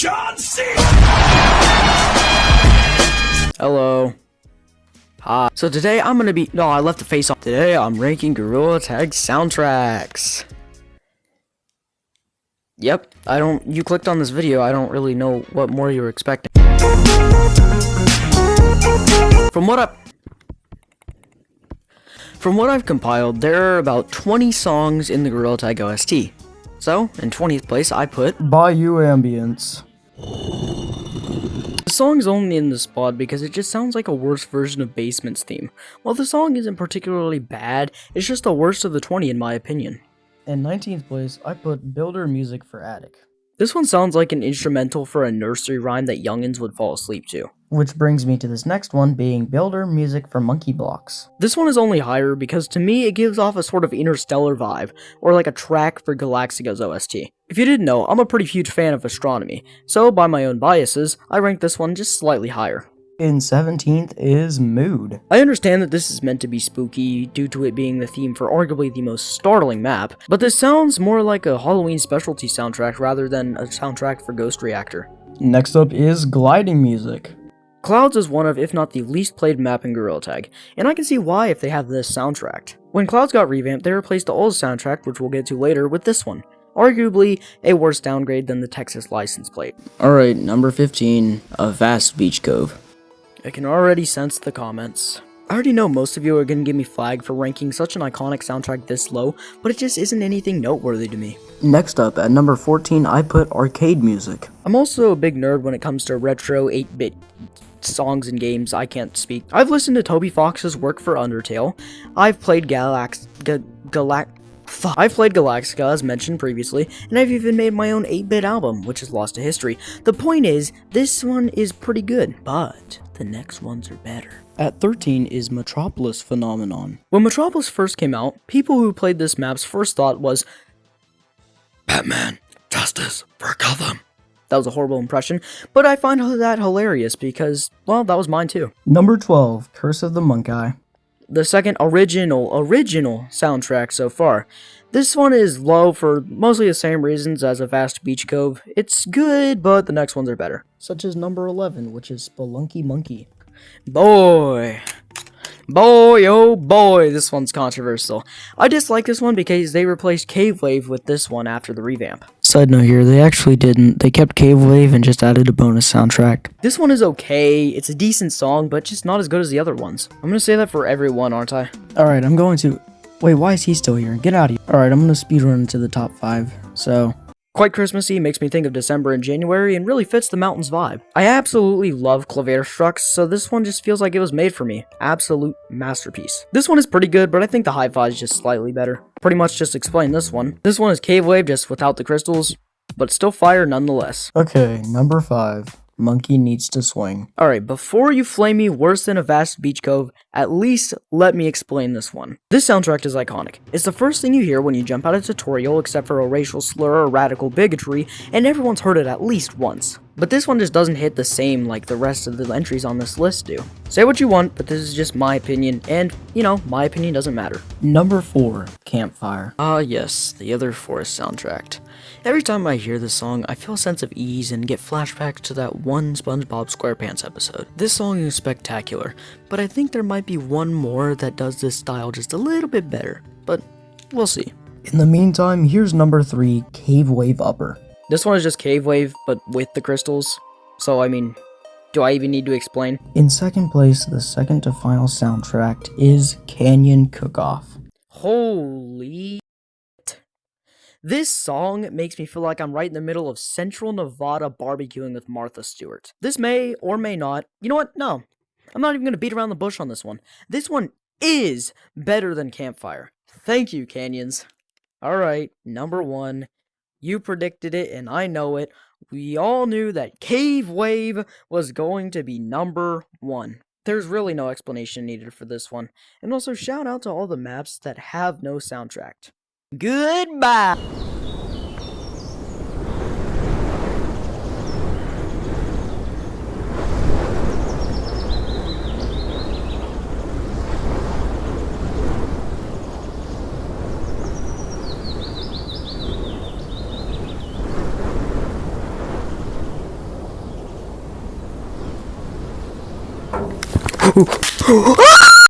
John C. Hello. Hi. So today I'm gonna be. No, I left the face on. Today I'm ranking Gorilla Tag soundtracks. Yep. You clicked on this video. I don't really know what more you were expecting. From what I've compiled, there are about 20 songs in the Gorilla Tag OST. So, in 20th place, I put Bayou Ambience. The song is only in this spot because it just sounds like a worse version of Basement's theme. While the song isn't particularly bad, it's just the worst of the 20 in my opinion. In 19th place, I put Builder Music for Attic. This one sounds like an instrumental for a nursery rhyme that youngins would fall asleep to. Which brings me to this next one being Builder Music for Monkey Blocks. This one is only higher because to me it gives off a sort of Interstellar vibe, or like a track for Galaxiga's OST. If you didn't know, I'm a pretty huge fan of astronomy, so by my own biases, I rank this one just slightly higher. In 17th is Mood. I understand that this is meant to be spooky due to it being the theme for arguably the most startling map, but this sounds more like a Halloween specialty soundtrack rather than a soundtrack for Ghost Reactor. Next up is Gliding Music. Clouds is one of, if not the least played map in Gorilla Tag, and I can see why if they have this soundtrack. When Clouds got revamped, they replaced the old soundtrack, which we'll get to later, with this one. Arguably a worse downgrade than the Texas license plate. Alright, number 15, A Vast Beach Cove. I can already sense the comments. I already know most of you are gonna give me flag for ranking such an iconic soundtrack this low, but it just isn't anything noteworthy to me. Next up, at number 14, I put Arcade Music. I'm also a big nerd when it comes to retro 8-bit songs and games. I can't speak. I've listened to Toby Fox's work for Undertale. I've played Galaxiga as mentioned previously, and I've even made my own 8-bit album, which is lost to history. The point is, this one is pretty good, but the next ones are better. At 13 is Metropolis Phenomenon. When Metropolis first came out, people who played this map's first thought was, Batman, justice for Gotham. That was a horrible impression, but I find that hilarious because, well, that was mine too. Number 12, Curse of the Monkey. The second original soundtrack so far. This one is low for mostly the same reasons as A Vast Beach Cove. It's good, but the next ones are better. Such as number 11, which is Spelunky Monkey. Boy, oh boy, this one's controversial. I dislike this one because they replaced Cave Wave with this one after the revamp. Side note here, they actually didn't. They kept Cave Wave and just added a bonus soundtrack. This one is okay, it's a decent song, but just not as good as the other ones. I'm gonna say that for everyone, aren't I? Alright, I'm going to... Wait, why is he still here? Get out of here. Alright, I'm gonna speedrun into the top 5, so... Quite Christmassy, makes me think of December and January, and really fits the mountains vibe. I absolutely love Klaverstrucks, so this one just feels like it was made for me. Absolute masterpiece. This one is pretty good, but I think the hi-fi is just slightly better. Pretty much just explain this one. This one is Cave Wave, just without the crystals, but still fire nonetheless. Okay, number 5. Monkey Needs to Swing. Alright, before you flame me worse than A Vast Beach Cove, at least let me explain this one. This soundtrack is iconic. It's the first thing you hear when you jump out of a tutorial except for a racial slur or radical bigotry, and everyone's heard it at least once. But this one just doesn't hit the same like the rest of the entries on this list do. Say what you want, but this is just my opinion, and, you know, my opinion doesn't matter. Number 4, Campfire. Yes, the other Forest soundtrack. Every time I hear this song, I feel a sense of ease and get flashbacks to that one SpongeBob SquarePants episode. This song is spectacular, but I think there might be one more that does this style just a little bit better, but we'll see. In the meantime, here's number 3, Cave Wave Upper. This one is just Cave Wave, but with the crystals, so I mean, do I even need to explain? In second place, the second to final soundtrack is Canyon Cook-Off. Holy... This song makes me feel like I'm right in the middle of Central Nevada barbecuing with Martha Stewart. This may or may not... You know what? No. I'm not even going to beat around the bush on this one. This one is better than Campfire. Thank you, Canyons. Alright, number 1. You predicted it, and I know it. We all knew that Cave Wave was going to be number 1. There's really no explanation needed for this one. And also, shout out to all the maps that have no soundtrack. Goodbye!